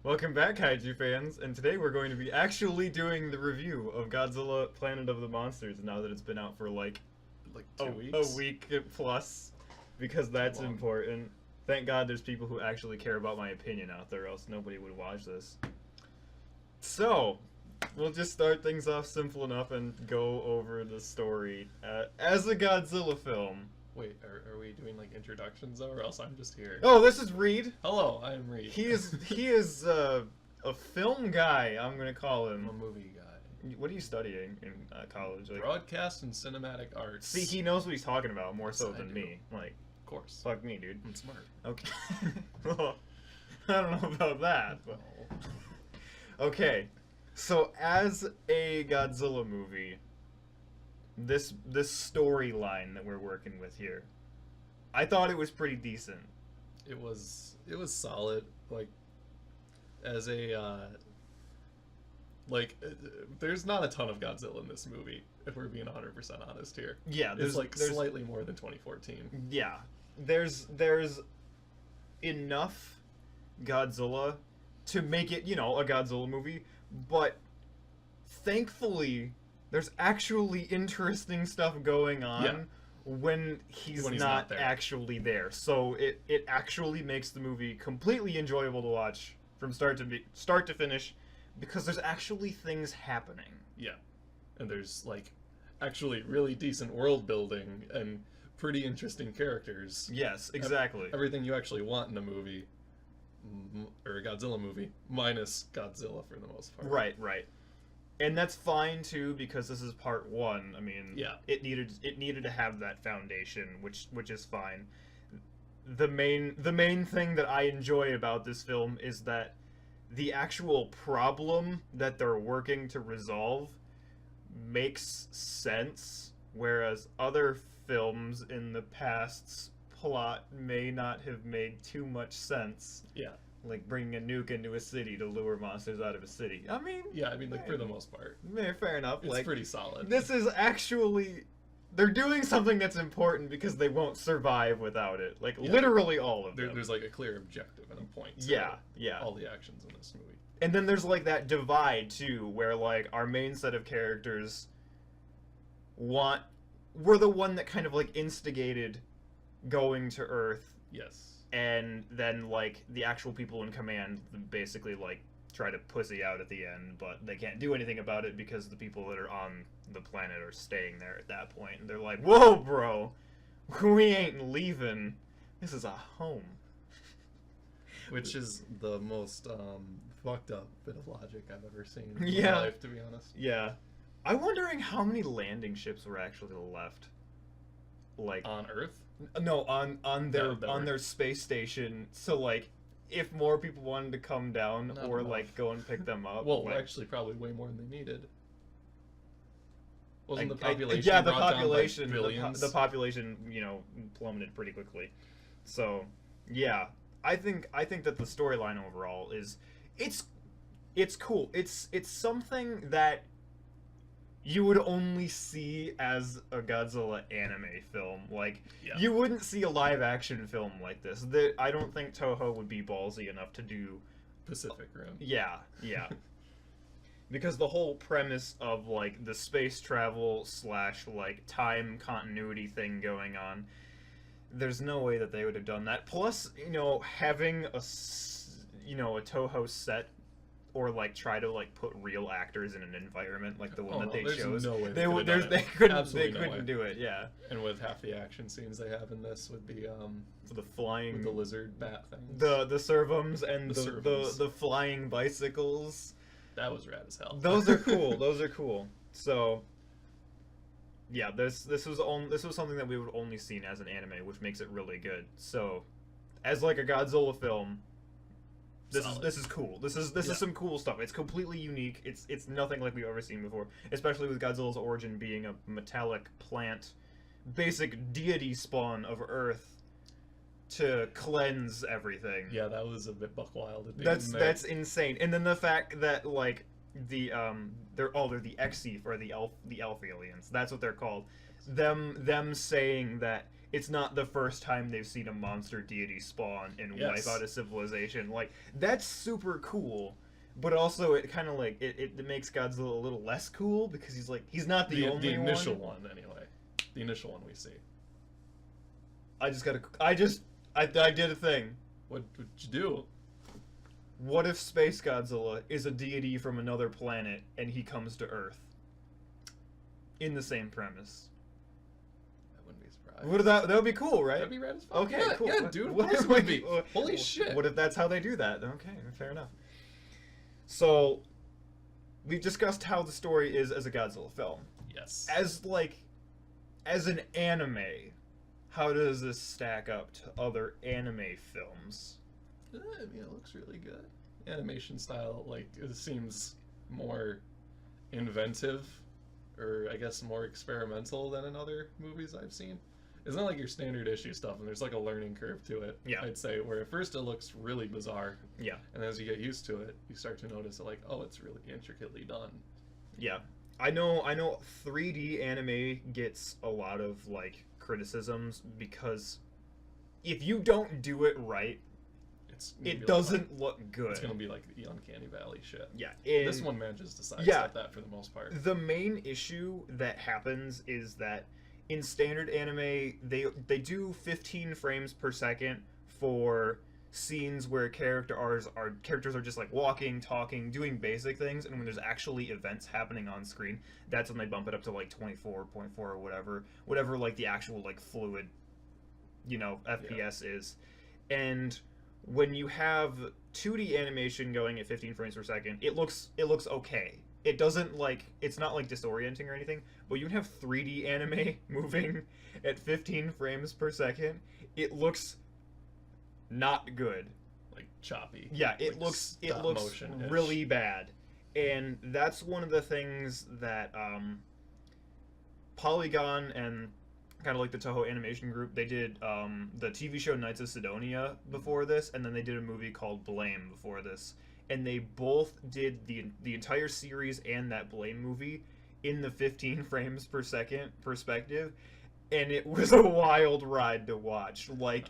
Welcome back, Kaiju fans, and today we're going to be actually doing the review of Godzilla Planet of the Monsters now that it's been out for like 2 weeks? a week plus, because that's important. Thank God there's people who actually care about my opinion out there, else nobody would watch this. So, we'll just start things off simple enough and go over the story. As a Godzilla film... Wait, are we doing like introductions though, or else I'm just here? Oh, this is Reed. Hello, I am Reed. He is a film guy, I'm gonna call him. I'm a movie guy. What are you studying in college? Like, Broadcast and cinematic arts. see, he knows what he's talking about more so Yes, I than do. me. Like, Of course. fuck me, dude. I'm smart. Okay. Well, I don't know about that, but... Okay. So, as a Godzilla movie, this storyline that we're working with here, I thought it was pretty decent. It was solid. Like, as a there's not a ton of Godzilla in this movie, if we're being 100% honest here. Yeah, There's slightly more than 2014. Yeah, there's enough Godzilla to make it, you know, a Godzilla movie, but thankfully there's actually interesting stuff going on when he's not there. actually there. So it actually makes the movie completely enjoyable to watch from start to finish, because there's actually things happening. Yeah, and there's like actually really decent world building and pretty interesting characters. Yes, exactly. Everything you actually want in a movie, or a Godzilla movie, minus Godzilla for the most part. Right. And that's fine too, because this is part one. I mean, yeah, it needed to have that foundation, which is fine. The main thing that I enjoy about this film is that the actual problem that they're working to resolve makes sense, whereas other films in the past's plot may not have made too much sense. Yeah. Like bringing a nuke into a city to lure monsters out of a city. I mean... Yeah, I mean, like, for the most part. Fair enough. It's like, pretty solid. This is actually... They're doing something that's important because they won't survive without it. Like, literally all of them. There's, like, a clear objective and a point to yeah. all the actions in this movie. And then there's, like, that divide, too, where, like, our main set of characters we're the one that kind of, like, instigated going to Earth. Yes. And then, like, the actual people in command basically, like, try to pussy out at the end, but they can't do anything about it because the people that are on the planet are staying there at that point. And they're like, whoa, bro, we ain't leaving. This is a home. Which is the most fucked up bit of logic I've ever seen in Yeah. my life, to be honest. Yeah. I'm wondering how many landing ships were actually left. Like... On Earth? No, on their space station. So, like, if more people wanted to come down Not or enough. like go and pick them up. Well, like, actually, probably way more than they needed. Wasn't the I- population yeah, the brought down by population, billions? the population, you know, plummeted pretty quickly. So, yeah, I think that the storyline overall is it's cool. It's something that you would only see as a Godzilla anime film. Like, you wouldn't see a live-action film like this. I don't think Toho would be ballsy enough to do... Pacific Rim. Yeah. Because the whole premise of, like, the space travel / like, time continuity thing going on, there's no way that they would have done that. Plus, you know, having a Toho set, or like try to like put real actors in an environment like the one that they chose. No way they couldn't do it. Yeah. And with half the action scenes they have in this would be So the flying, with the lizard bat things. the servums and The servums. the flying bicycles. That was rad as hell. Those are cool. Those are cool. So yeah, this was something that we would only seen as an anime, which makes it really good. So as like a Godzilla film, this is cool. This is some cool stuff. It's completely unique. It's nothing like we've ever seen before, especially with Godzilla's origin being a metallic plant, basic deity spawn of Earth to cleanse everything. Yeah, that was a bit buck wild. That's insane. And then the fact that like they're the Exif or the elf aliens. That's what they're called. Them saying that it's not the first time they've seen a monster deity spawn and Yes. wipe out a civilization. Like, that's super cool. But also, it kind of like it makes Godzilla a little less cool because he's not the only the initial one. one anyway. The initial one we see. I did a thing. What'd you do? What if Space Godzilla is a deity from another planet and he comes to Earth? In the same premise. I wouldn't be surprised. That would be cool, right? That'd be rad as fuck. Okay, Yeah, cool. yeah, dude. Of What course if it would we- be. Holy shit. What if that's how they do that? Okay, fair enough. So, we've discussed how the story is as a Godzilla film. Yes. As an anime, how does this stack up to other anime films? I mean, it looks really good. Animation style, like, it seems more inventive, or I guess more experimental than in other movies I've seen. It's not like your standard issue stuff, and there's like a learning curve to it. Yeah. I'd say, where at first it looks really bizarre, Yeah. and as you get used to it, you start to notice like, oh, it's really intricately done. Yeah. I know 3D anime gets a lot of like criticisms because if you don't do it right, it doesn't look good. It's gonna be like the Uncanny Valley shit. Yeah. This one manages to sidestep Yeah. that for the most part. The main issue that happens is that in standard anime, they do 15 frames per second for scenes where characters are just like walking, talking, doing basic things, and when there's actually events happening on screen, that's when they bump it up to like 24.4 or whatever like the actual like fluid, FPS is. And when you have 2D animation going at 15 frames per second, it looks okay. It doesn't it's not like disorienting or anything, but you have 3D anime moving at 15 frames per second, it looks not good. Like choppy. Yeah, it Like looks stop motion-ish. really bad. And that's one of the things that Polygon and kind of like the Toho Animation Group, they did the TV show Knights of Sidonia before this, and then they did a movie called Blame before this. And they both did the entire series and that Blame movie in the 15 frames per second perspective, and it was a wild ride to watch. Like,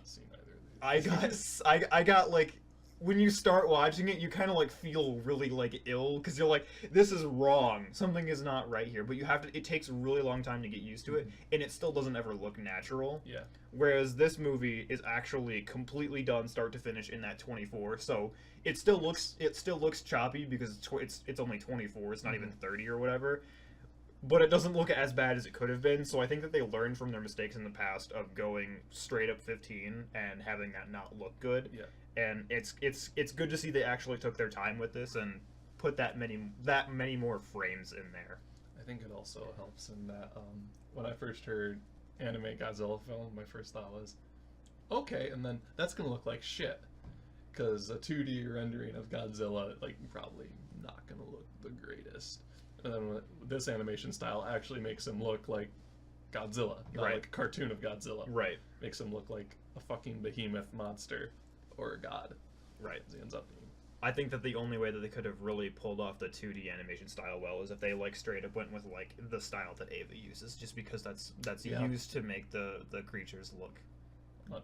I've not seen either of these. I got like, when you start watching it, you kind of like feel really like ill because you're like, this is wrong, something is not right here. But it takes a really long time to get used to it, and it still doesn't ever look natural. Yeah. Whereas this movie is actually completely done start to finish in that 24, so it still looks choppy because it's only 24, it's not even 30 or whatever. But it doesn't look as bad as it could have been, so I think that they learned from their mistakes in the past of going straight up 15 and having that not look good. Yeah. And it's good to see they actually took their time with this and put that many more frames in there. I think it also helps in that when I first heard anime Godzilla film, my first thought was, okay, and then that's gonna look like shit, because a 2D rendering of Godzilla like probably not gonna look the greatest. And then this animation style actually makes him look like Godzilla, not Right. like a cartoon of Godzilla. Right. Makes him look like a fucking behemoth monster or a god. Right. As he ends up being. I think that the only way that they could have really pulled off the 2D animation style well is if they like straight up went with like the style that Ava uses, just because that's Yeah. used to make the creatures look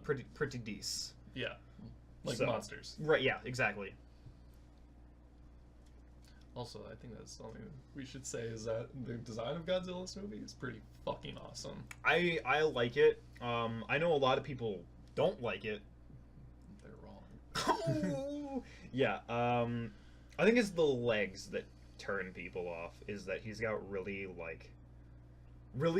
pretty decent. Yeah. Like So- monsters. Right? Yeah. Exactly. Also, I think that's something we should say is that the design of Godzilla's movie is pretty fucking awesome. I like it. I know a lot of people don't like it. They're wrong. Yeah. I think it's the legs that turn people off. Is that he's got really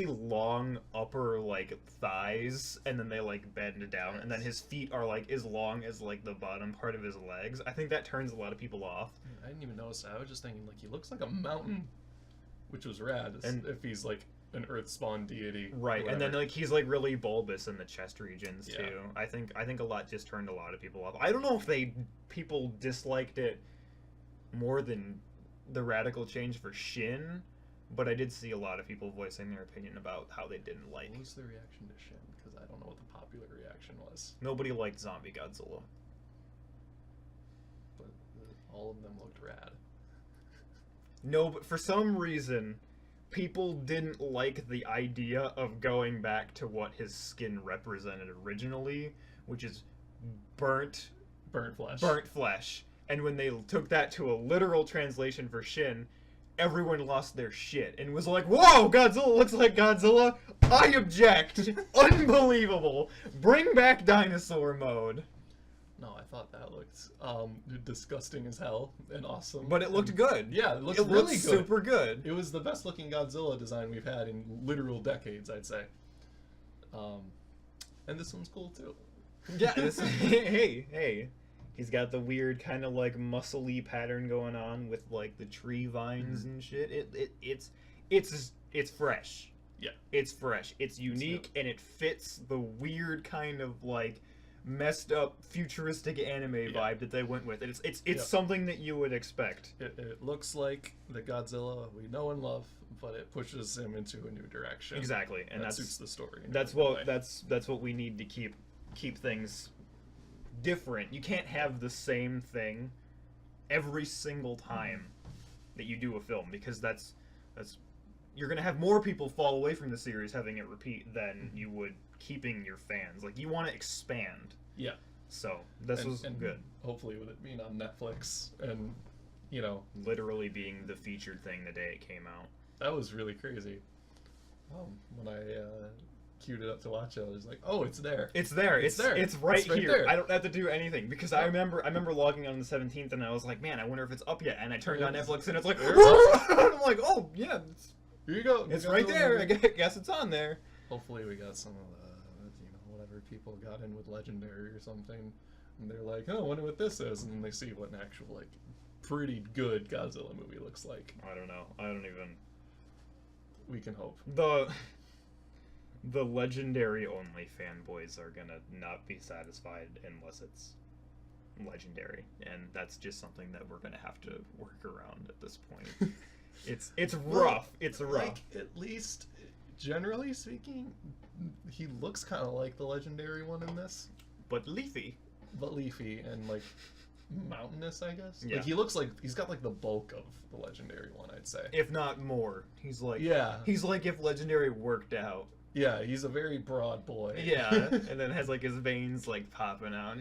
long upper like thighs, and then they like bend down, and then his feet are like as long as like the bottom part of his legs. I think that turns a lot of people off. I didn't even notice that. I was just thinking like he looks like a mountain, which was rad. And- if he's like an Earth spawn deity, or Right, and then whatever. like he's like really bulbous in the chest regions Yeah. too. I think a lot just turned a lot of people off. I don't know if people disliked it more than the radical change for Shin, but I did see a lot of people voicing their opinion about how they didn't like. What was the reaction to Shin? Because I don't know what the popular reaction was, Nobody liked Zombie Godzilla. but all of them looked rad. No, but for some reason, people didn't like the idea of going back to what his skin represented originally, which is burnt flesh. burnt flesh. And when they took that to a literal translation for Shin, everyone lost their shit and was like, "Whoa, Godzilla looks like Godzilla! I object! Unbelievable! Bring back dinosaur mode!" No, I thought that looked disgusting as hell and awesome. But it looked good. Yeah, it looked It really looked good. super good. It was the best looking Godzilla design we've had in literal decades, I'd say. And this one's cool too. Yeah, hey. He's got the weird kind of like muscle-y pattern going on with like the tree vines and shit. It's fresh. Yeah. It's fresh. It's unique and it fits the weird kind of like messed up futuristic anime vibe that they went with. It's something that you would expect. It looks like the Godzilla we know and love, but it pushes him into a new direction. Exactly, and that suits the story. That's what we need to keep things different. You can't have the same thing every single time that you do a film, because that's you're gonna have more people fall away from the series having it repeat than you would keeping your fans. Like, you want to expand. Yeah. So this was good. Hopefully, with it being on Netflix and literally being the featured thing the day it came out. That was really crazy. When I queued it up to watch it, I was like, "Oh, it's there! It's there! It's there! It's right here! There. I don't have to do anything because I remember logging on the 17th and I was like, man, I wonder if it's up yet. And I turned on Netflix and it's like, I'm like, oh yeah, here you go. It's right there. I guess it's on there. Hopefully, we got some of the whatever people got in with Legendary or something, and they're like, "Oh, I wonder what this is," and then they see what an actual like pretty good Godzilla movie looks like. I don't know. I don't even. We can hope. The Legendary only fanboys are gonna not be satisfied unless it's Legendary, and that's just something that we're gonna have to work around at this point. It's rough. It's rough. Like, at least, generally speaking, he looks kind of like the Legendary one in this, but leafy and like mountainous, I guess. Yeah. Like, he looks like he's got like the bulk of the Legendary one, I'd say. If not more. He's like if Legendary worked out. Yeah, he's a very broad boy. Yeah, and then has like his veins like popping out.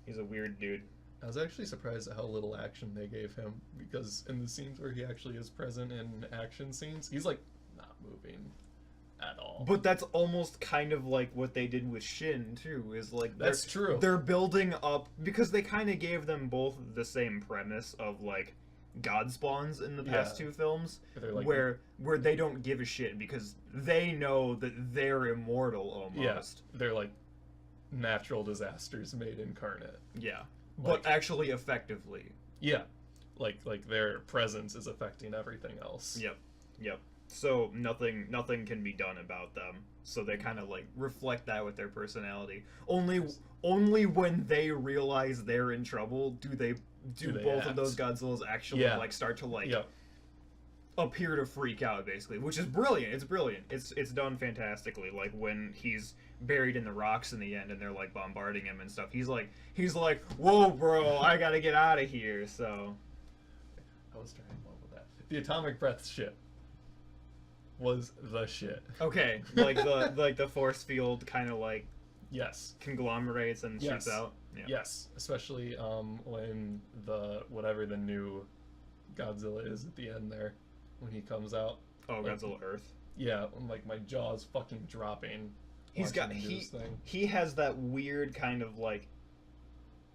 He's a weird dude. I was actually surprised at how little action they gave him, because in the scenes where he actually is present in action scenes, he's like not moving at all. But that's almost kind of like what they did with Shin too, is like that's true. They're building up, because they kind of gave them both the same premise of like God spawns in the past two films, like, where they don't give a shit because they know that they're immortal almost. Yeah, they're like natural disasters made incarnate. Yeah. Like, but actually effectively. Yeah. Like their presence is affecting everything else. Yep. So nothing can be done about them. So they kind of like reflect that with their personality. Only when they realize they're in trouble do both act? of those Godzillas actually like start to like appear to freak out, basically, which is brilliant. It's brilliant. It's done fantastically. Like when he's buried in the rocks in the end and they're like bombarding him and stuff. He's like, "Whoa, bro, I gotta get out of here." So I was trying to love with that. The atomic breath shit was the shit. Okay, like the force field kind of like conglomerates and shoots out. Yeah. Yes, especially when whatever the new Godzilla is at the end there, when he comes out. Oh, like, Godzilla Earth. Yeah, like my jaw's fucking dropping. He has that weird kind of like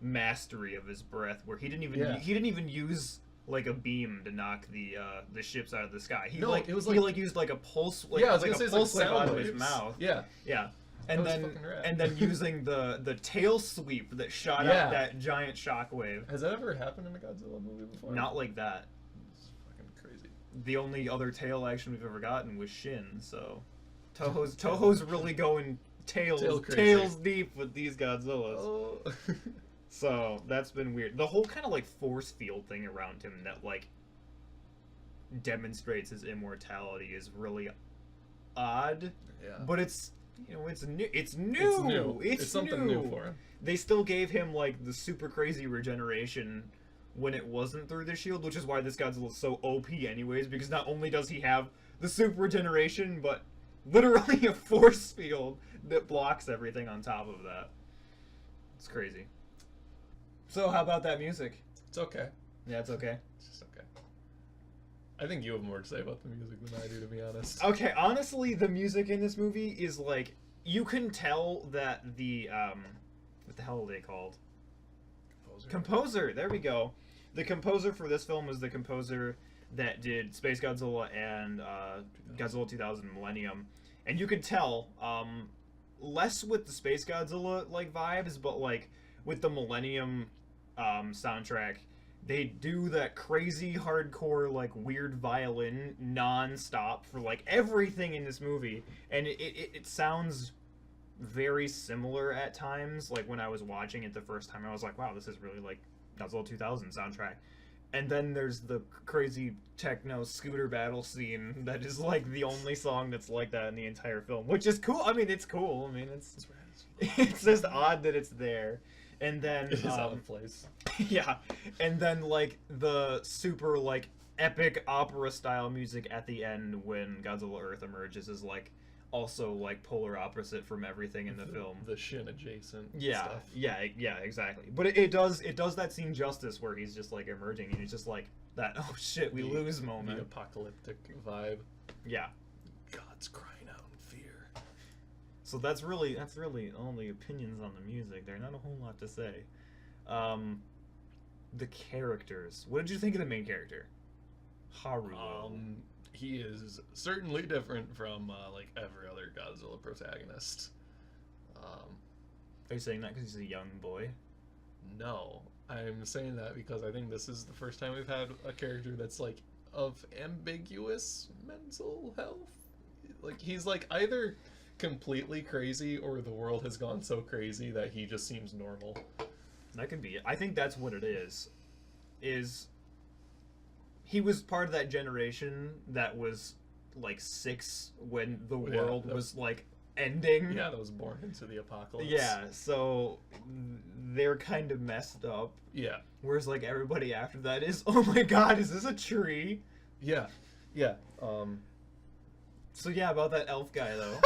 mastery of his breath where he didn't even use like a beam to knock the ships out of the sky. He used like a pulse out of his mouth. Yeah. And then using the tail sweep that shot out that giant shockwave. Has that ever happened in a Godzilla movie before? Not like that. It's fucking crazy. The only other tail action we've ever gotten was Shin, so Toho's really going tails deep with these Godzillas. Oh. So that's been weird. The whole kind of like force field thing around him that like demonstrates his immortality is really odd. Yeah. But it's new. It's new. It's something new for him. They still gave him like the super crazy regeneration when it wasn't through the shield, which is why this Godzilla is so OP anyways, because not only does he have the super regeneration, but literally a force field that blocks everything on top of that. It's crazy. So how about that music? It's okay. Yeah, it's okay. It's just okay. I think you have more to say about the music than I do, to be honest. Okay, honestly, the music in this movie is like, you can tell that the what the hell are they called? Composer. There we go. The composer for this film was the composer that did Space Godzilla and Godzilla 2000 Millennium, and you could tell less with the Space Godzilla like vibes, but like with the Millennium soundtrack, they do that crazy hardcore like weird violin non-stop for like everything in this movie, and it sounds very similar at times. Like when I was watching it the first time, I was like, wow, this is really like Godzilla 2000 soundtrack. And then there's the crazy techno scooter battle scene that is like the only song that's like that in the entire film, which is cool. I mean, it's cool. I mean, it's it's just odd that it's there. And then It is out of place. yeah, and then like the super like epic opera style music at the end when Godzilla Earth emerges is like also like polar opposite from everything in the film. The Shin adjacent Yeah, stuff. yeah, exactly. But it does that scene justice where he's just like emerging and it's just like that oh shit we lose The moment. apocalyptic vibe. Yeah. God's crying out in fear. So that's really all the opinions on the music. There's not a whole lot to say. The characters. What did you think of the main character? Haru. He is certainly different from like every other Godzilla protagonist. Are you saying that because he's a young boy? No, I'm saying that because I think this is the first time we've had a character that's like of ambiguous mental health. Like he's like either completely crazy or the world has gone so crazy that he just seems normal. That could be it. I think that's what it is. He was part of that generation that was like 6 when the world was like ending. Yeah, that was born into the apocalypse. Yeah, so they're kind of messed up. Yeah. Whereas like everybody after that is, oh my god, is this a tree? Yeah. Yeah. So yeah, about that elf guy though.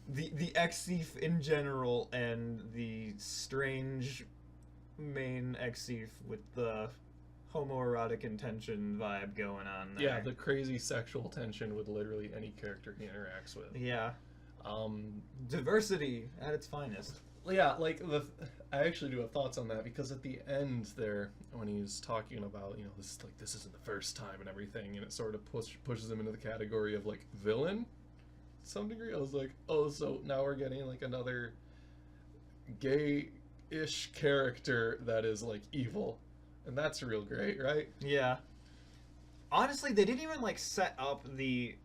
The ex-thief in general and the strange main ex-thief with the homoerotic intention vibe going on there. Yeah, the crazy sexual tension with literally any character he interacts with. Yeah. Diversity at its finest. Yeah, like I actually do have thoughts on that because at the end there, when he's talking about this isn't the first time and everything, and it sort of pushes him into the category of like villain, to some degree. I was like, oh, so now we're getting like another gay-ish character that is like evil. And that's real great, right? Yeah. Honestly, they didn't even like set up the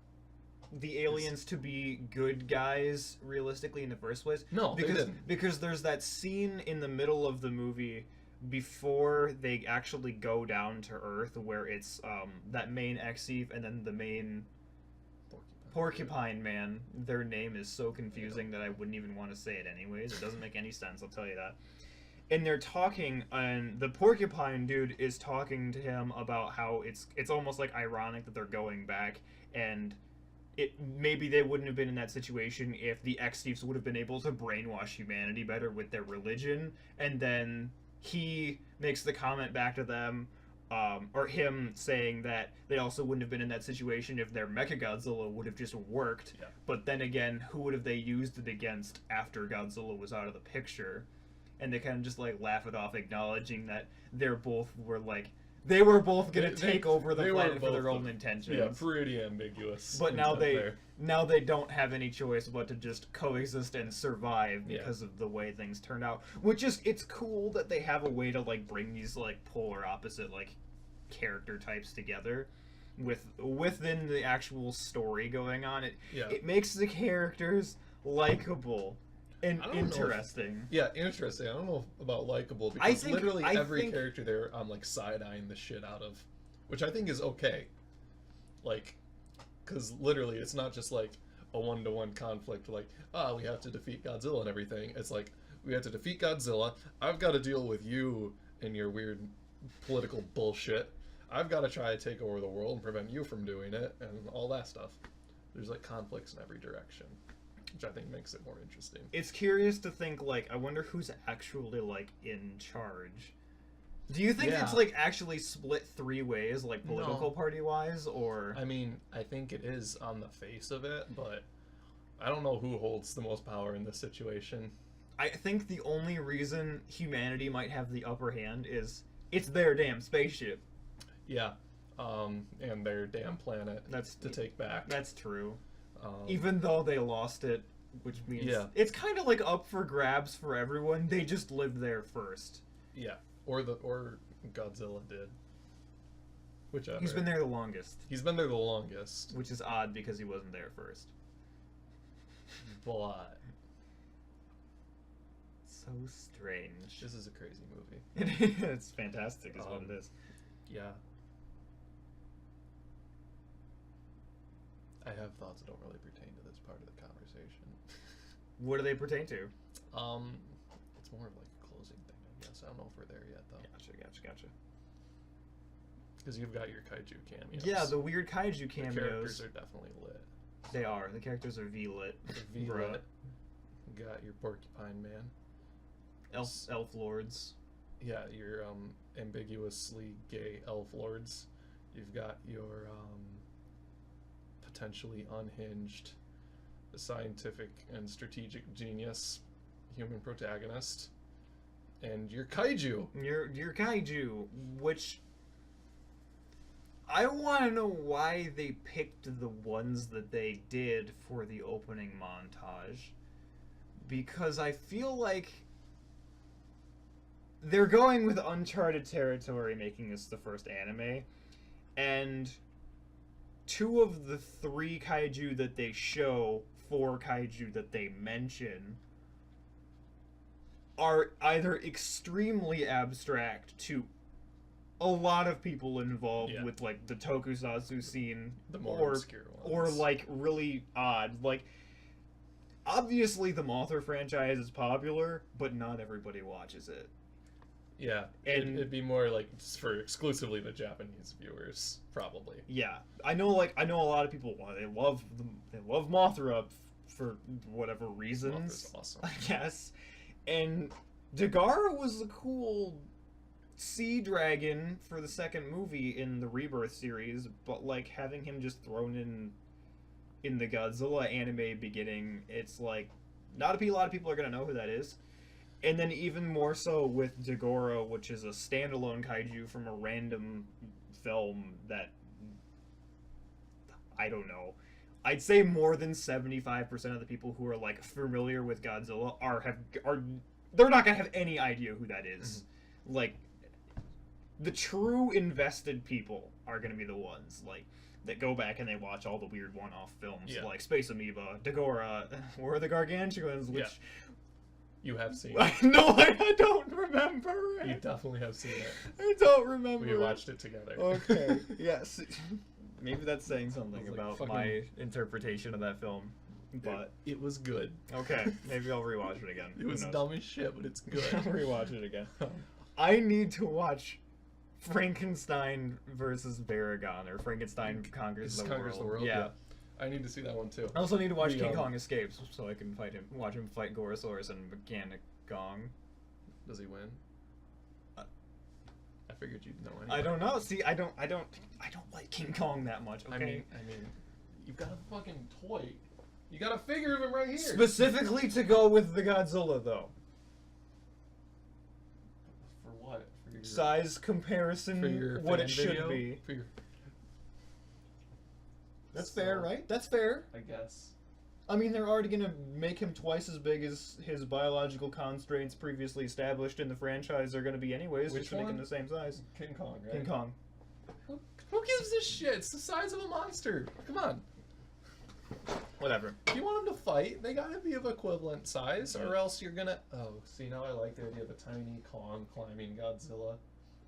aliens to be good guys realistically in the first place. No, they didn't. Because there's that scene in the middle of the movie before they actually go down to Earth where it's that main ex-thief and then the main Porcupine Man. Their name is so confusing that I wouldn't even want to say it anyways. It doesn't make any sense, I'll tell you that. And they're talking, and the porcupine dude is talking to him about how it's almost like ironic that they're going back, and maybe they wouldn't have been in that situation if the ex-thieves would have been able to brainwash humanity better with their religion. And then he makes the comment back to them, or him saying that they also wouldn't have been in that situation if their Mechagodzilla would have just worked. Yeah. But then again, who would have they used it against after Godzilla was out of the picture? And they kind of just like laugh it off, acknowledging that they were both gonna take over the planet for their own intentions. Yeah, pretty ambiguous. But now they don't have any choice but to just coexist and survive because of the way things turned out. Which is, it's cool that they have a way to like bring these like polar opposite like character types together within the actual story going on. It makes the characters likable. And interesting. Interesting. I don't know about likable because literally every character there I'm like side-eyeing the shit out of, which I think is okay. Like, because literally it's not just like a one-to-one conflict like, we have to defeat Godzilla and everything. It's like, we have to defeat Godzilla, I've got to deal with you and your weird political bullshit. I've got to try to take over the world and prevent you from doing it, and all that stuff. There's like conflicts in every direction, which I think makes it more interesting. It's curious to think, like, I wonder who's actually, like, in charge. Do you think it's, like, actually split 3 ways, like, political party-wise, or... I mean, I think it is on the face of it, but I don't know who holds the most power in this situation. I think the only reason humanity might have the upper hand is it's their damn spaceship. Yeah, and their damn planet to take back. That's true. Even though they lost it, which means it's kind of like up for grabs for everyone. They just lived there first. Yeah, or Godzilla did. Whichever. He's been there the longest. He's been there the longest. Which is odd because he wasn't there first. But so strange. This is a crazy movie. It's fantastic is what it is. Yeah. I have thoughts that don't really pertain to this part of the conversation. What do they pertain to? It's more of like a closing thing, I guess. I don't know if we're there yet, though. Gotcha. Because you've got your kaiju cameos. Yeah, the weird kaiju cameos. The characters are definitely lit. They are. The characters are V-lit. V-lit. You got your Porcupine Man. Elf lords. Yeah, your ambiguously gay elf lords. You've got your potentially unhinged, scientific and strategic genius human protagonist, and your kaiju. Your kaiju, which I want to know why they picked the ones that they did for the opening montage, because I feel like they're going with uncharted territory, making this the first anime, and 2 of the 3 kaiju that they show, 4 kaiju that they mention, are either extremely abstract to a lot of people involved with, like, the tokusatsu scene, the more obscure ones, or like really odd. Like, obviously the Mothra franchise is popular, but not everybody watches it. Yeah, and it'd be more like for exclusively the Japanese viewers, probably. Yeah, I know a lot of people. They love Mothra for whatever reasons. Mothra's awesome, I guess. And Dagara was a cool sea dragon for the second movie in the Rebirth series, but like having him just thrown in the Godzilla anime beginning, it's like not a lot of people are gonna know who that is. And then even more so with Dagora, which is a standalone kaiju from a random film that, I don't know, I'd say more than 75% of the people who are like familiar with Godzilla are they're not gonna have any idea who that is. Mm-hmm. Like, the true invested people are gonna be the ones like that go back and they watch all the weird one-off films like Space Amoeba, Dagora, or the Gargantuans, which. You have seen it. No, I don't remember it. You definitely have seen it. I don't remember. We watched it together. Okay. Yes. Maybe that's saying something about like my interpretation of that film. But it was good. Okay. Maybe I'll rewatch it again. It was dumb as shit, but it's good. I'll rewatch it again. I need to watch Frankenstein versus Baragon, or Frankenstein Conquers the World. Yeah. I need to see that one too. I also need to watch King Kong Escapes so I can watch him fight Gorosaurus and Mechanic Gong. Does he win? I figured you'd know anyway. I don't know. See, I don't like King Kong that much. Okay. I mean, you've got a fucking toy. You got a figure of him right here. Specifically to go with the Godzilla, though. For what? For your size comparison. For your what fan it should video? be. For your... That's fair, right? That's fair. I guess. I mean, they're already gonna make him twice as big as his biological constraints previously established in the franchise. They're gonna be anyways. Which just to make him the same size. King Kong, right? King Kong. Who gives a shit? It's the size of a monster. Come on. Whatever. If you want them to fight, they gotta be of equivalent size, or else you're gonna... Oh, see, now I like the idea of a tiny Kong climbing Godzilla.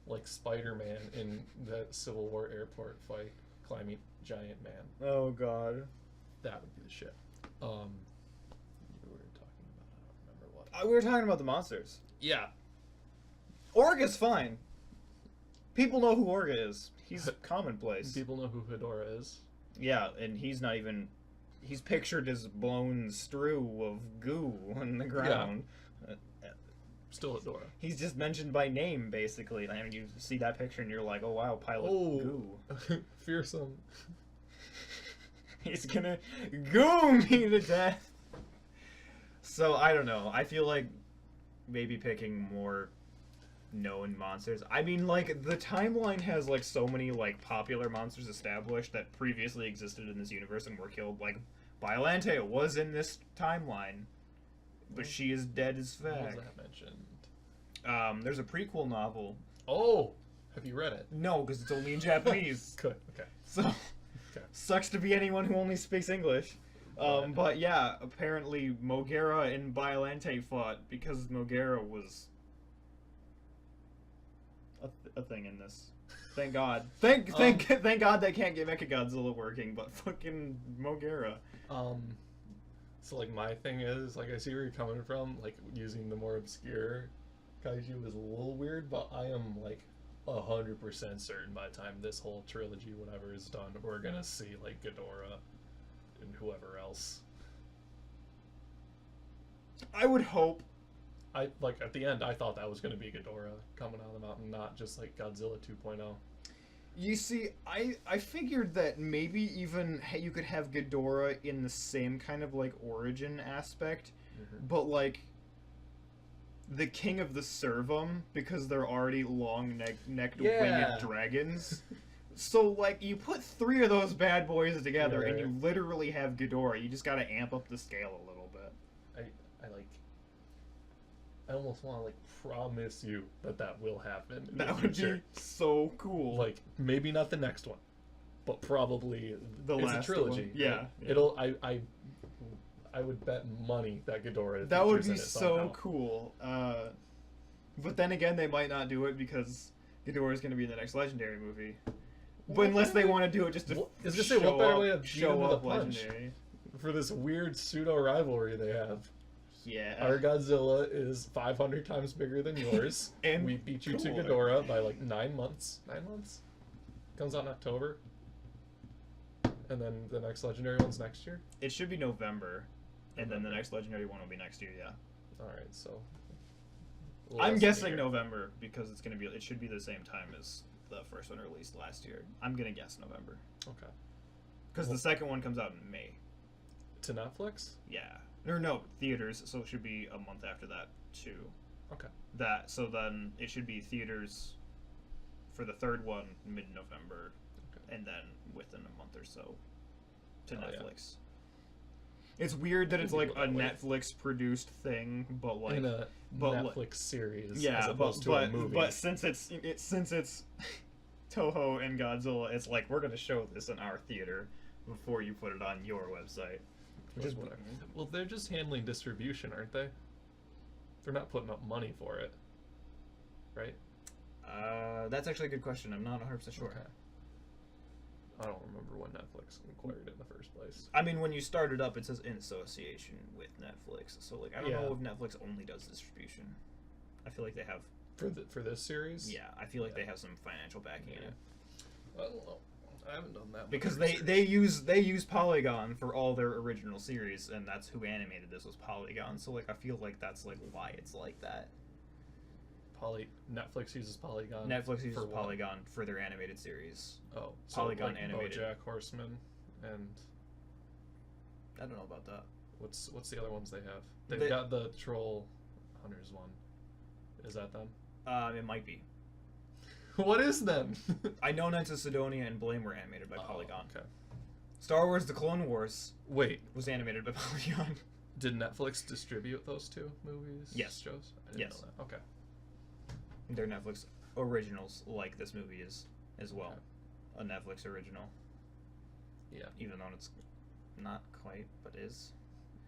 Like Spider-Man in the Civil War airport fight, climbing Giant Man. Oh, God. That would be the shit. We were talking about, I don't remember what. We were talking about the monsters. Yeah. Orga's fine. People know who Orga is. He's commonplace. People know who Hedora is. Yeah, and he's not even. He's pictured as blown strew of goo on the ground. Still Hedora. He's just mentioned by name, basically. I mean, you see that picture and you're like, oh wow, pilot goo. Fearsome. He's gonna goo me to death. So, I don't know. I feel like maybe picking more known monsters. I mean, like, the timeline has, like, so many, like, popular monsters established that previously existed in this universe and were killed. Like, Biolante was in this timeline, but she is dead as fuck. What was that mentioned? There's a prequel novel. Oh! Have you read it? No, because it's only in Japanese. Good, okay. So, sucks to be anyone who only speaks English. But yeah, apparently Mogera and Biolante fought because Mogera was a thing in this. Thank God. Thank God they can't get Mechagodzilla working, but fucking Mogera. So like my thing is, like, I see where you're coming from, like using the more obscure kaiju is a little weird, but I am like 100% certain by the time this whole trilogy, whatever, is done, we're gonna see like Ghidorah and whoever else. I would hope. I like at the end I thought that was gonna be Ghidorah coming out of the mountain, not just like Godzilla 2.0. You see, I figured that maybe even you could have Ghidorah in the same kind of like origin aspect, but like the king of the Servum, because they're already long-necked winged dragons. So like you put 3 of those bad boys together and you literally have Ghidorah. You just gotta amp up the scale a little bit. I almost want to like promise you that will happen. That would be so cool. Like maybe not the next one, but probably the it's last a trilogy. one. Yeah, it'll. I would bet money that Ghidorah. That would be in it so somehow. cool. But then again, they might not do it because Ghidorah is going to be in the next Legendary movie. But unless they want to do it just to what better way of show up punch Legendary for this weird pseudo rivalry they have. Yeah. Our Godzilla is 500 times bigger than yours. And we beat you cooler. to Ghidorah by like 9 months. 9 months? Comes out in October. And then the next Legendary one's next year? It should be November. And then the next Legendary one will be next year, yeah. Alright, so... I'm guessing November, because it's gonna be. It should be the same time as the first one released last year. I'm gonna guess November. Okay. Because the second one comes out in May. To Netflix? Yeah. Or no, theaters, so it should be a month after that, too. Okay. So then it should be theaters for the third one mid-November, and then within a month or so to Netflix. Yeah. It's weird that it's like a Netflix-produced thing, but like in a Netflix series, yeah, as opposed to a movie. But since it's Toho and Godzilla, it's like we're gonna show this in our theater before you put it on your website. Which is whatever. Well, they're just handling distribution, aren't they? They're not putting up money for it, right? That's actually a good question. I'm not 100% sure. Okay. I don't remember when Netflix acquired it in the first place. I mean, when you start it up, it says in association with Netflix. So, like, I don't know if Netflix only does distribution. I feel like they have for this series. Yeah, I feel like they have some financial backing in it. I don't know. I haven't done that because they use Polygon for all their original series, and that's who animated this was Polygon. So like I feel like that's like why it's like that. Netflix uses Polygon. Netflix uses Polygon for their animated series. Oh, Polygon so like animated. BoJack Horseman, and I don't know about that. What's the other ones they have? They've got the Troll Hunters one. Is that them? It might be. What is them? I know Knights of Sidonia and Blame were animated by Polygon. Okay. Star Wars: The Clone Wars. Wait. Was animated by Polygon. Did Netflix distribute those two movies? Yes. Shows? I didn't know that. Okay. They're Netflix originals, like this movie is, as well. Okay. A Netflix original. Yeah. Even though it's not quite, but is.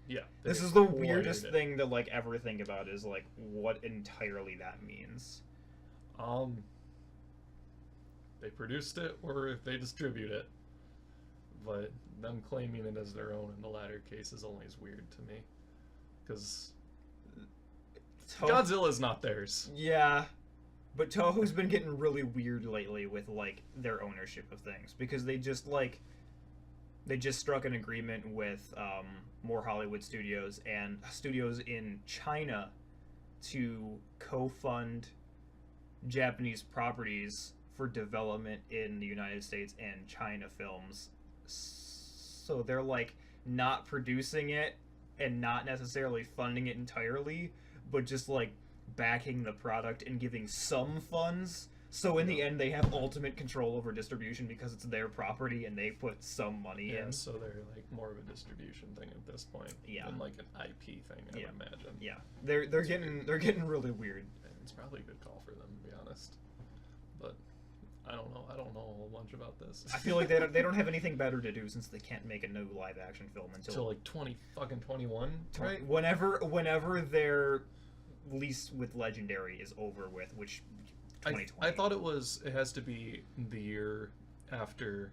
Yeah. This is the weirdest thing to like ever think about is like what entirely that means. They produced it or if they distribute it, but them claiming it as their own in the latter case is always weird to me, because Godzilla's not theirs. Yeah, But Toho's been getting really weird lately with like their ownership of things because they just struck an agreement with more Hollywood studios and studios in China to co-fund Japanese properties for development in the United States and China films. So they're like not producing it and not necessarily funding it entirely, but just like backing the product and giving some funds. So in the end, they have ultimate control over distribution because it's their property and they put some money in. So they're like more of a distribution thing at this point, than like an IP thing. I would imagine. Yeah, they're getting really weird. And it's probably a good call for them, to be honest. But I don't know. I don't know a whole bunch about this. I feel like they don't have anything better to do since they can't make a new live action film until like 2021, right? Whenever their lease with Legendary is over with, which 2020. I thought it has to be the year after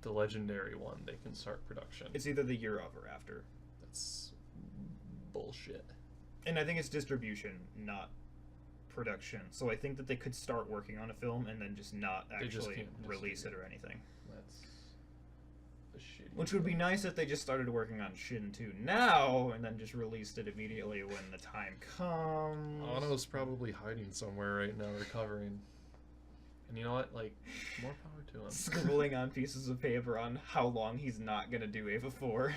the Legendary one they can start production. It's either the year of or after. That's bullshit. And I think it's distribution, not production. So I think that they could start working on a film and then just not actually release it or anything. That's a shitty. Which would be nice if they just started working on Shin 2 now and then just released it immediately when the time comes. Ano's probably hiding somewhere right now, recovering. And you know what? Like, more power to him. Scribbling on pieces of paper on how long he's not gonna do Ava 4.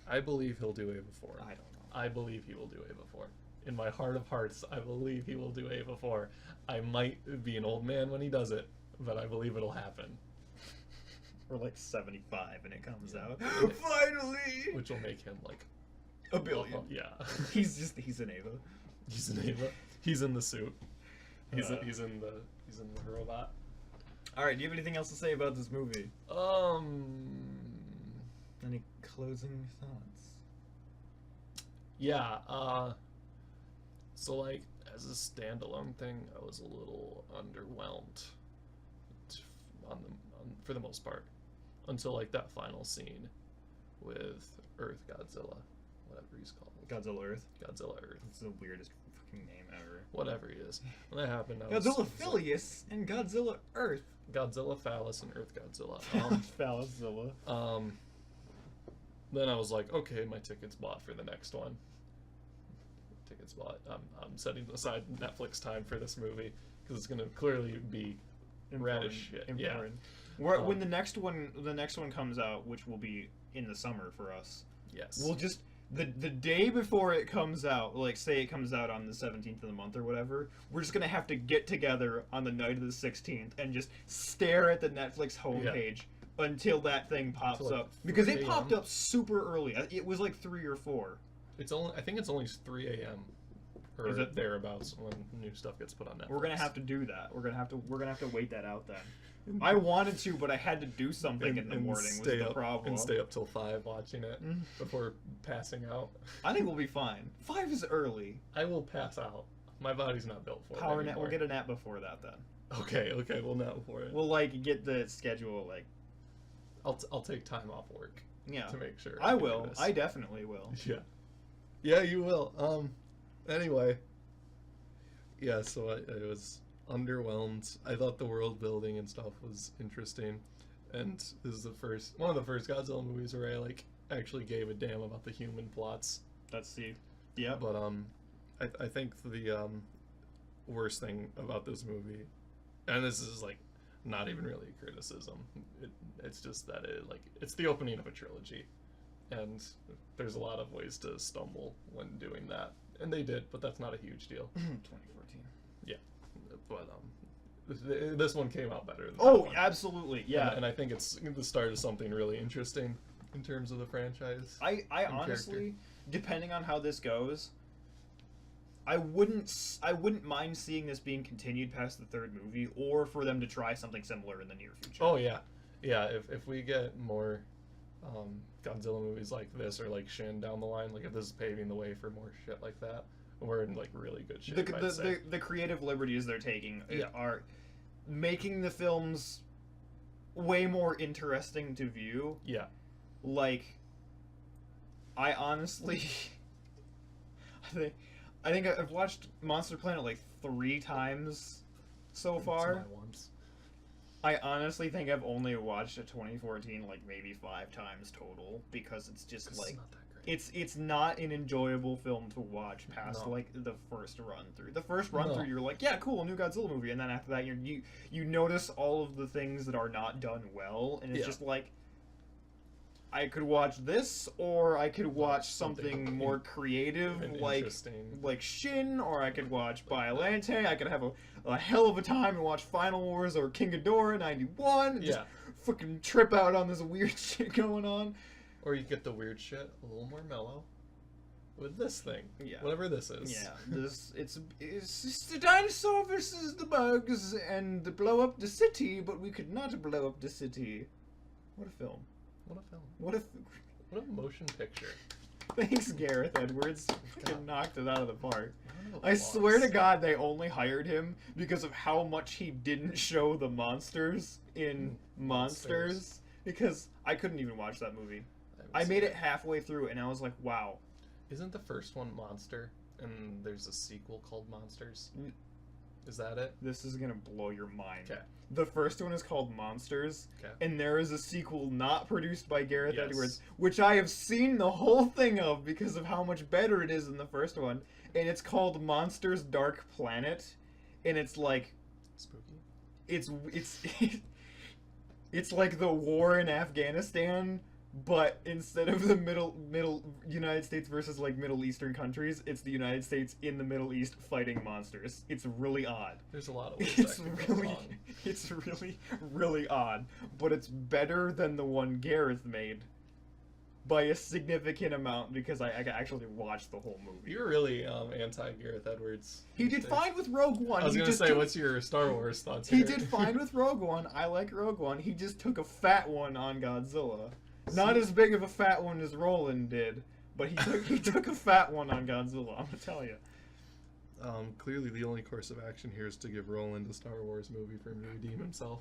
I believe he'll do Ava 4. I don't know. I believe he will do Ava 4. In my heart of hearts, I believe he will do Ava 4. I might be an old man when he does it, but I believe it'll happen. We're like 75 and it comes out. Finally! Which will make him like a billion. Yeah. he's an Ava. He's an Ava. He's in the suit. He's in the robot. Alright, do you have anything else to say about this movie? Any closing thoughts? Yeah, so like as a standalone thing, I was a little underwhelmed for the most part. Until like that final scene with Earth Godzilla, whatever he's called. Godzilla Earth. Godzilla Earth. It's the weirdest fucking name ever. Whatever he is. When that happened, Godzilla Philius and Godzilla Earth. Godzilla Phallus and Earth Godzilla. Phallus-zilla. Then I was like, okay, my ticket's bought for the next one. Ticket's bought. I'm setting aside Netflix time for this movie because it's gonna clearly be rad as shit. Important. When the next one comes out, which will be in the summer for us. Yes. We'll just the day before it comes out, like say it comes out on the 17th of the month or whatever, we're just gonna have to get together on the night of the 16th and just stare at the Netflix homepage until that thing pops like up, because 3 it popped up super early. It was like 3 or 4. I think it's only 3 a.m. or Is it? thereabouts when new stuff gets put on Netflix. We're gonna have to do that. We're gonna have to wait that out then. I wanted to, but I had to do something in the morning. Was the problem. And stay up till 5 watching it before passing out. I think we'll be fine. 5 is early. I will pass out. My body's not built for it Power nap. anymore. We'll get a nap before that then. Okay, we'll nap before it. We'll like get the schedule like. I'll take time off work. Yeah. To make sure. I will. I definitely will. Yeah. Yeah, you will. Anyway. Yeah, so I was underwhelmed. I thought the world building and stuff was interesting, and this is one of the first Godzilla movies where I like actually gave a damn about the human plots. That's the. Yeah. But I think the worst thing about this movie, and this is like not even really a criticism. It's just that it's the opening of a trilogy, and there's a lot of ways to stumble when doing that, and they did, but that's not a huge deal. 2014. Yeah, but this one came out better than that Oh, one. absolutely, yeah. And I think it's the start of something really interesting in terms of the franchise. I honestly, depending on how this goes, I wouldn't mind seeing this being continued past the 3rd movie, or for them to try something similar in the near future. Oh yeah, if we get more Godzilla movies like this or like Shin down the line, like if this is paving the way for more shit like that, we're in like really good shape. The creative liberties they're taking are making the films way more interesting to view. Yeah. Like, I honestly, I think I've watched Monster Planet like 3 times so far. It's my once. I honestly think I've only watched it 2014 like maybe 5 times total because it's just like It's not that great. it's not an enjoyable film to watch past No. like the first run through. The first run No. through you're like, yeah, cool, new Godzilla movie, and then after that you notice all of the things that are not done well, and it's Yeah. just like I could watch this, or I could watch something more creative, and like interesting. Shin, or I could watch Biollante. I could have a hell of a time and watch Final Wars or King Ghidorah '91. And just Yeah. fucking trip out on this weird shit going on. Or you get the weird shit a little more mellow with this thing. Yeah. Whatever this is. Yeah, it's the dinosaur versus the bugs and blow up the city, but we could not blow up the city. What a film! What a film. What What a motion picture. Thanks, Gareth Edwards. Fucking knocked it out of the park. Round of I swear to applause. God, they only hired him because of how much he didn't show the monsters in Monsters. Because I couldn't even watch that movie. haven't I seen made it halfway through and I was like, wow. Isn't the first one Monster, and there's a sequel called Monsters? N- Is that it? This is gonna blow your mind. Okay. The first one is called Monsters, Okay. and there is a sequel not produced by Gareth Yes. Edwards, which I have seen the whole thing of because of how much better it is than the first one, and it's called Monsters Dark Planet, and it's like Spooky. it's it's like the war in Afghanistan, but instead of the middle United States versus like Middle Eastern countries, it's the United States in the Middle East fighting monsters. It's really odd. There's a lot of ways It's that could go really, wrong. it's really odd, but it's better than the one Gareth made by a significant amount because I actually watched the whole movie. You're really anti Gareth Edwards. He these did days. fine with Rogue One. I was He gonna just say, took- what's your Star Wars thoughts? He here? did fine with Rogue One. I like Rogue One. He just took a fat one on Godzilla. Not as big of a fat one as Roland did, but he took a fat one on Godzilla. I'm gonna tell you. Clearly, the only course of action here is to give Roland a Star Wars movie for him to redeem himself.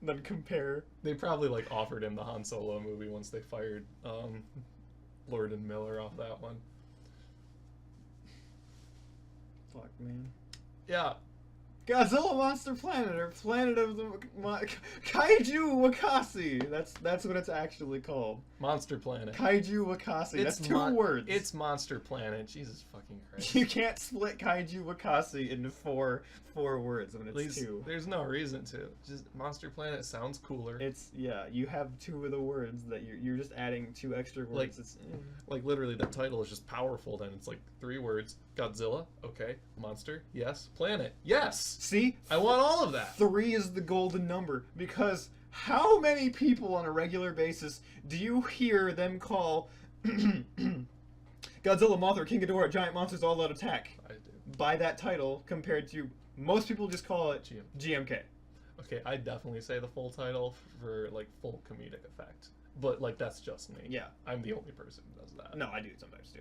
Then compare. They probably like offered him the Han Solo movie once they fired Lord and Miller off that one. Fuck, man. Yeah, Godzilla Monster Planet, or Planet of the Kaiju Wakasi. That's what it's actually called. Monster Planet. Kaiju Wakasi. That's two words. It's Monster Planet. Jesus fucking Christ. You can't split Kaiju Wakasi into four words when At it's least two. there's no reason to. Just Monster Planet sounds cooler. It's you have two of the words that you're just adding two extra words. Like- It's, Like literally, that title is just powerful. Then it's like 3 words: Godzilla, okay; monster, yes; planet, yes. see, I want all of that. 3 is the golden number because how many people on a regular basis do you hear them call Godzilla, Mothra, King Ghidorah, Giant Monsters All Out Attack I do. by that title compared to most people just call it GMK. Okay, I definitely say the full title for like full comedic effect, but like that's just me. Yeah. I'm the only person who does that. No, I do sometimes too.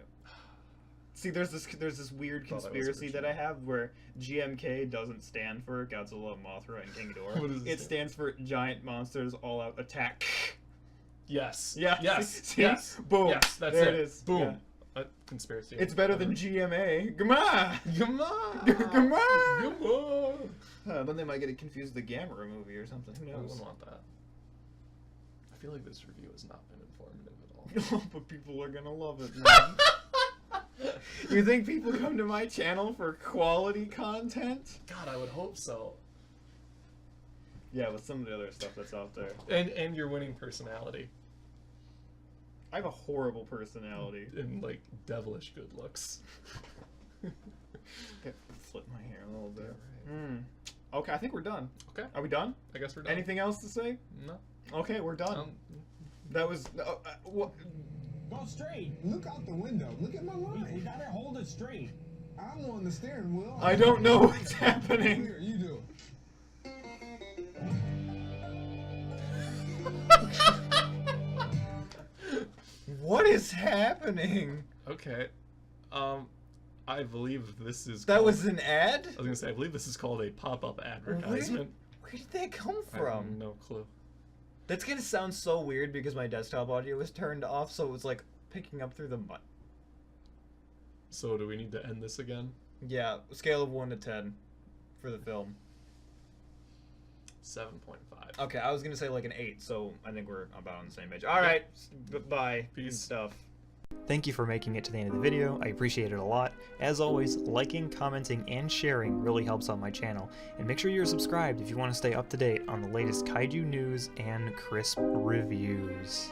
See, there's this weird Thought I was conspiracy that original. I have where GMK doesn't stand for Godzilla, Mothra, and King Ghidorah. What does it It stand stands for Giant Monsters All Out Attack. Yes. Yeah. Yes. See? Yes. Boom. Yes. That's there it. it is. Boom. Yeah. Conspiracy. It's better than GMA. Gama! Gamma. Gamma! Then they might get it confused with the Gamera movie or something. Who I knows? wouldn't want that. I feel like this review has not been informative at all. But people are gonna love it, man. You think people come to my channel for quality content? God, I would hope so. Yeah, with some of the other stuff that's out there. And your winning personality I have a horrible personality. and like devilish good looks. Okay, flip my hair a little bit. Yeah, Okay, I think we're done. Okay, Are we done? I guess we're done. Anything else to say? No. Okay, we're done. That was. What? Go straight. Look out the window. Look at my line. You gotta hold it straight. I'm on the steering wheel. I don't know what's happening. Here, you do it. What is happening? Okay. I believe this is. That called- was an ad? I was gonna say, I believe this is called a pop-up advertisement. Where did that come I have from? no clue. That's gonna sound so weird because my desktop audio was turned off, so it was like picking up through the mic. So do we need to end this again? Yeah, scale of 1 to 10 for the film. 7.5. Okay, I was gonna say like an 8, so I think we're about on the same page. All right, bye. Peace. And stuff. Thank you for making it to the end of the video. I appreciate it a lot. As always, liking, commenting, and sharing really helps out my channel. And make sure you're subscribed if you want to stay up to date on the latest kaiju news and crisp reviews.